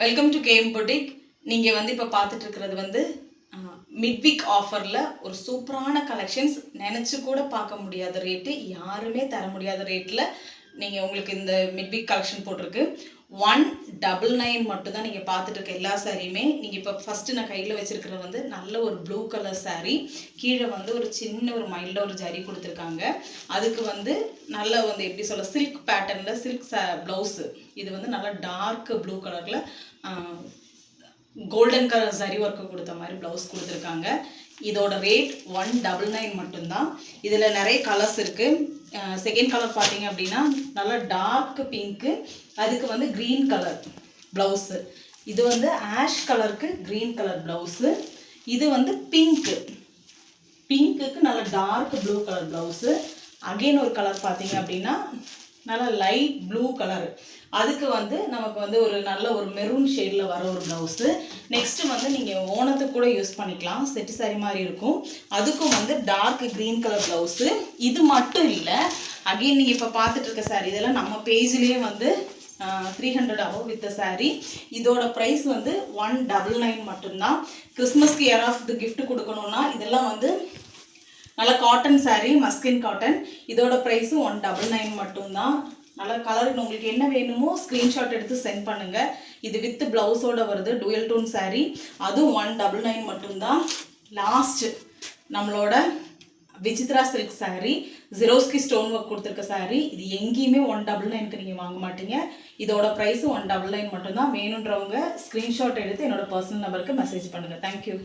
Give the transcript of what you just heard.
Welcome to game boutique. நீங்கள் வந்து இப்போ பார்த்துட்டு இருக்கிறது வந்து மிட்வீக் ஆஃபரில் ஒரு சூப்பரான கலெக்ஷன்ஸ். நினச்சி கூட பார்க்க முடியாத ரேட்டு, யாருமே தர முடியாத ரேட்டில் நீங்கள் உங்களுக்கு இந்த மிட்வீக் கலெக்ஷன் போட்டிருக்கு. 199 மட்டும் தான் நீங்கள் பார்த்துட்டு இருக்க எல்லா சாரியுமே. நீங்கள் இப்போ ஃபஸ்ட்டு நான் கையில் வச்சுருக்கிறது வந்து நல்ல ஒரு ப்ளூ கலர் சாரீ. கீழே வந்து ஒரு சின்ன ஒரு மைல்டாக ஒரு ஜரி கொடுத்துருக்காங்க. அதுக்கு வந்து நல்ல வந்து எப்படி சொல்ல, சில்க் பேட்டர்னில் சில்க் ப்ளவுஸு. இது வந்து நல்லா டார்க் ப்ளூ கலரில் கோல்டன் கலர் சரி ஒர்க்கு கொடுத்த மாதிரி ப்ளவுஸ் கொடுத்துருக்காங்க. இதோட ரேட் 199 மட்டும்தான். இதில் நிறைய கலர்ஸ் இருக்குது. செகண்ட் கலர் பார்த்தீங்க அப்படின்னா நல்லா டார்க் பிங்க்கு, அதுக்கு வந்து க்ரீன் கலர் ப்ளவுஸு. இது வந்து ஆஷ் கலருக்கு க்ரீன் கலர் ப்ளவுஸு. இது வந்து பிங்க்குக்கு நல்ல dark blue colour blouse. Again ஒரு கலர் பார்த்தீங்க அப்படின்னா நல்லா லைட் ப்ளூ கலர், அதுக்கு வந்து நமக்கு வந்து ஒரு நல்ல ஒரு மெரூன் ஷேடில் வர ஒரு ப்ளவுஸு. நெக்ஸ்ட்டு வந்து நீங்கள் ஓணத்துக்கு கூட யூஸ் பண்ணிக்கலாம், செட்டு சாரி மாதிரி இருக்கும். அதுக்கும் வந்து டார்க் க்ரீன் கலர் ப்ளவுஸு. இது மட்டும் இல்லை, அகெயின் நீங்கள் இப்போ பார்த்துட்டு இருக்க சாரீ இதெல்லாம் நம்ம பேஜ்லேயே வந்து 300 above வித் சாரீ. இதோட ப்ரைஸ் வந்து 199 மட்டும்தான். கிறிஸ்மஸ்க்கு யாராவது கிஃப்ட் கொடுக்கணுன்னா இதெல்லாம் வந்து நல்ல காட்டன் சாரீ, மஸ்கின் காட்டன். இதோட ப்ரைஸும் 199 மட்டும்தான். நல்லா கலர் உங்களுக்கு என்ன வேணுமோ ஸ்க்ரீன்ஷாட் எடுத்து சென்ட் பண்ணுங்கள். இது வித் ப்ளவுஸோட வருது, டூயல் டோன் சாரீ. அதுவும் 199 மட்டும்தான். லாஸ்ட் நம்மளோட விசித்ரா சில்க் சாரீ, ஜெரோஸ்கி ஸ்டோன் ஒர்க் கொடுத்துருக்க சாரீ. இது எங்கேயுமே 199க்கு நீங்கள் வாங்க மாட்டீங்க. இதோட ப்ரைஸும் 199 மட்டும்தான். வேணுன்றவங்க ஸ்க்ரீன்ஷாட் எடுத்து என்னோட பர்சனல் நம்பருக்கு மெசேஜ் பண்ணுங்கள். தேங்க்யூ.